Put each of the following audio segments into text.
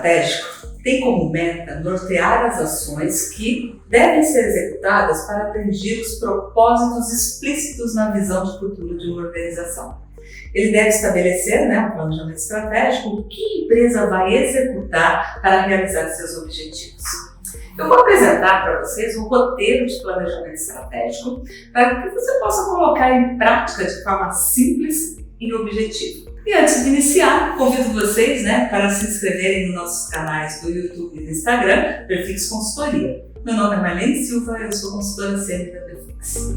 estratégico tem como meta nortear as ações que devem ser executadas para atingir os propósitos explícitos na visão de futuro de uma organização. Ele deve estabelecer, um planejamento estratégico, o que a empresa vai executar para realizar seus objetivos. Eu vou apresentar para vocês um roteiro de planejamento estratégico para que você possa colocar em prática de forma simples e objetiva. E antes de iniciar, convido vocês para se inscreverem nos nossos canais do YouTube e do Instagram, Perfix Consultoria. Meu nome é Marlene Silva e eu sou consultora sênior da Perfix.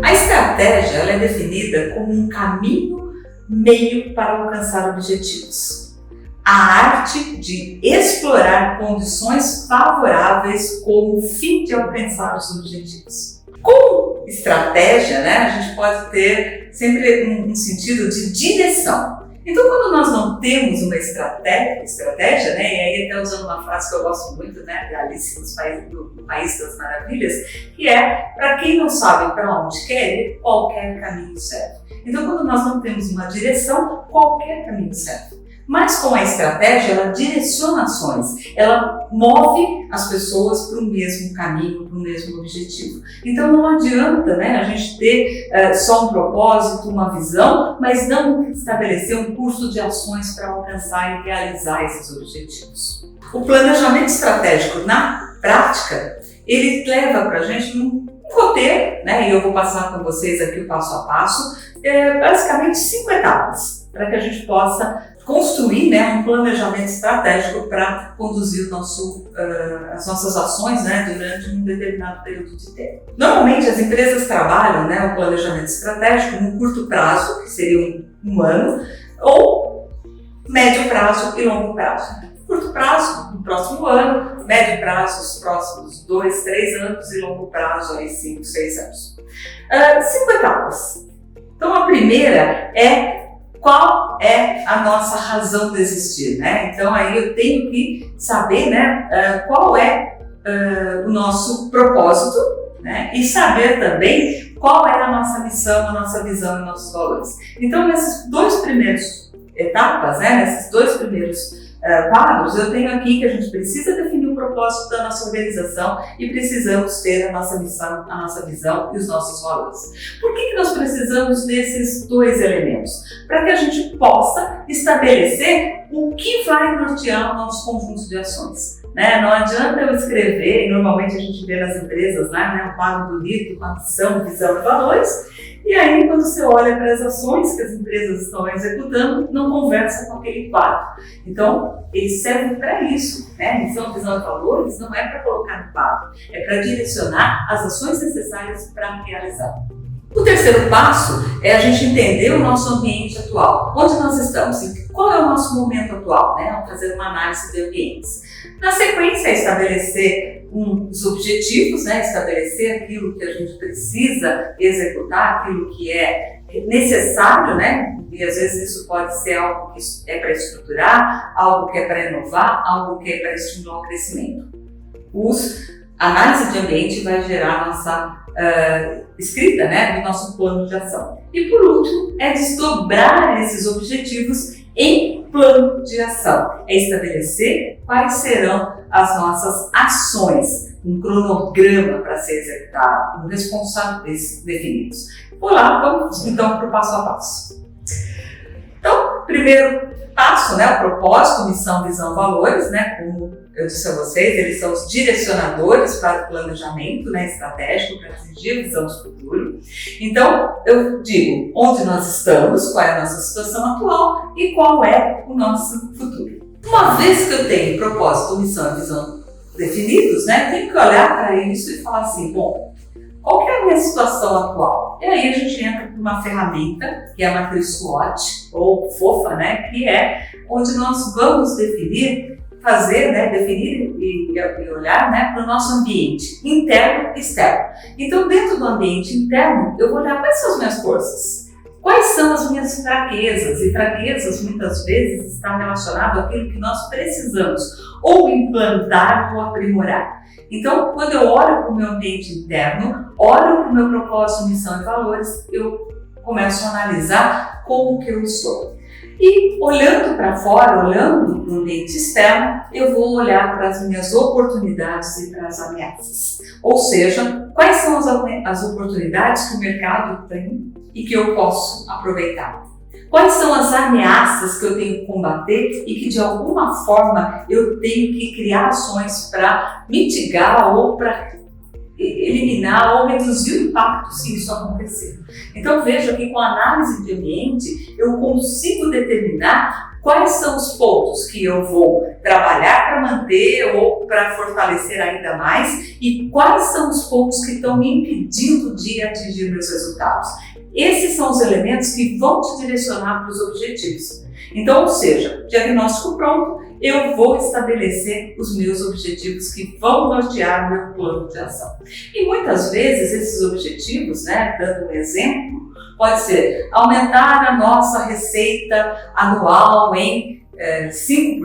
A estratégia ela é definida como um caminho-meio para alcançar objetivos. A arte de explorar condições favoráveis como fim de alcançar os objetivos. Com estratégia, a gente pode ter sempre um sentido de direção. Então, quando nós não temos uma estratégia, e aí até usando uma frase que eu gosto muito, de Alice no País das Maravilhas, que é, para quem não sabe para onde quer ir, qualquer caminho serve. Então, quando nós não temos uma direção, qualquer caminho serve. Mas com a estratégia, ela direciona ações, ela move as pessoas para o mesmo caminho, para o mesmo objetivo. Então não adianta a gente ter só um propósito, uma visão, mas não estabelecer um curso de ações para alcançar e realizar esses objetivos. O planejamento estratégico na prática, ele leva para a gente um roteiro, e eu vou passar com vocês aqui o passo a passo, basicamente 5 etapas, para que a gente possa construir um planejamento estratégico para conduzir as nossas ações durante um determinado período de tempo. Normalmente as empresas trabalham o planejamento estratégico no curto prazo, que seria um ano, ou médio prazo e longo prazo. Curto prazo, no próximo ano, médio prazo, os próximos 2, 3 anos e longo prazo, 5, 6 anos. 5 etapas. Então a primeira é qual é a nossa razão de existir, Então aí eu tenho que saber, qual é o nosso propósito, E saber também qual é a nossa missão, a nossa visão e nossos valores. Então nessas 2 primeiras etapas, nesses 2 primeiros quadros, eu tenho aqui que a gente precisa definir o propósito da nossa organização e precisamos ter a nossa missão, a nossa visão e os nossos valores. Por que nós precisamos desses 2 elementos? Para que a gente possa estabelecer o que vai nortear o nosso conjunto de ações. Não adianta eu escrever, e normalmente a gente vê nas empresas um quadro bonito com a missão, visão e valores, e aí quando você olha para as ações que as empresas estão executando, não conversa com aquele quadro. Então, eles servem para isso, Missão, visão e valores não é para colocar no quadro, é para direcionar as ações necessárias para realizar. O terceiro passo é a gente entender o nosso ambiente atual, onde nós estamos, qual é o nosso momento atual, Vamos fazer uma análise de ambientes. Na sequência, estabelecer os objetivos, estabelecer aquilo que a gente precisa executar, aquilo que é necessário, E às vezes isso pode ser algo que é para estruturar, algo que é para inovar, algo que é para estimular o crescimento. A análise de ambiente vai gerar a nossa escrita, do nosso plano de ação. E por último, é desdobrar esses objetivos em plano de ação. É estabelecer quais serão as nossas ações, um cronograma para ser executado, com responsáveis definidos. Vamos então para o passo a passo. Então, primeiro passo, o propósito, missão, visão, valores, como eu disse a vocês, eles são os direcionadores para o planejamento estratégico para atingir a visão de futuro. Então, eu digo onde nós estamos, qual é a nossa situação atual e qual é o nosso futuro. Uma vez que eu tenho propósito, missão e visão definidos, eu tenho que olhar para isso e falar assim, qual que é a minha situação atual? E aí a gente entra por uma ferramenta, que é a matriz SWOT, ou FOFA, que é onde nós vamos definir e olhar para o nosso ambiente interno e externo. Então, dentro do ambiente interno, eu vou olhar quais são as minhas forças, quais são as minhas fraquezas, e fraquezas muitas vezes estão relacionadas àquilo que nós precisamos ou implantar ou aprimorar. Então, quando eu olho para o meu ambiente interno, olho para o meu propósito, missão e valores, eu começo a analisar como que eu estou. E olhando para fora, olhando para o ambiente externo, eu vou olhar para as minhas oportunidades e para as ameaças. Ou seja, quais são as oportunidades que o mercado tem e que eu posso aproveitar? Quais são as ameaças que eu tenho que combater e que de alguma forma eu tenho que criar ações para mitigar ou para eliminar ou reduzir o impacto se isso acontecer. Então veja que com a análise de ambiente eu consigo determinar quais são os pontos que eu vou trabalhar para manter ou para fortalecer ainda mais e quais são os pontos que estão me impedindo de atingir meus resultados. Esses são os elementos que vão te direcionar para os objetivos. Então, ou seja, diagnóstico pronto, eu vou estabelecer os meus objetivos que vão nortear o meu plano de ação. E muitas vezes esses objetivos, dando um exemplo, pode ser aumentar a nossa receita anual em 5%,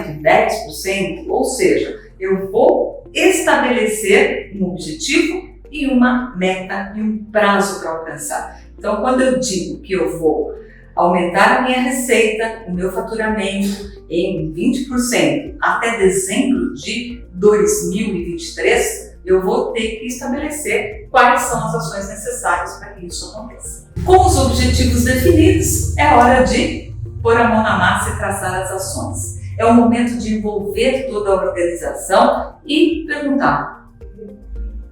em 10%, ou seja, eu vou estabelecer um objetivo e uma meta e um prazo para alcançar. Então, quando eu digo que eu vou aumentar a minha receita, o meu faturamento em 20% até dezembro de 2023, eu vou ter que estabelecer quais são as ações necessárias para que isso aconteça. Com os objetivos definidos, é hora de pôr a mão na massa e traçar as ações. É o momento de envolver toda a organização e perguntar: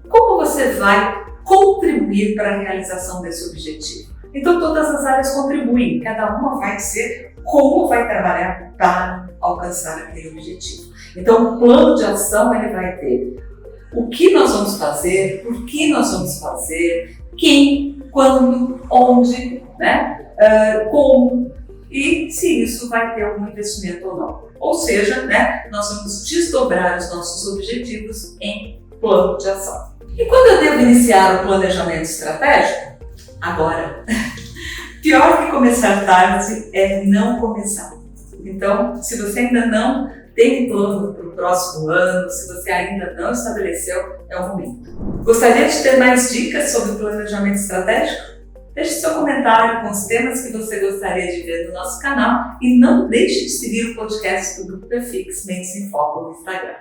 como você vai contribuir para a realização desse objetivo? Então todas as áreas contribuem, cada uma vai dizer como vai trabalhar para alcançar aquele objetivo. Então o plano de ação ele vai ter o que nós vamos fazer, por que nós vamos fazer, quem, quando, onde, como e se isso vai ter algum investimento ou não. Ou seja, nós vamos desdobrar os nossos objetivos em plano de ação. E quando eu devo iniciar o planejamento estratégico? Agora. Pior que começar tarde é não começar. Então, se você ainda não tem um plano para o próximo ano, se você ainda não estabeleceu, é o momento. Gostaria de ter mais dicas sobre planejamento estratégico? Deixe seu comentário com os temas que você gostaria de ver no nosso canal e não deixe de seguir o podcast do Grupo Perfix Mentes em Foco no Instagram.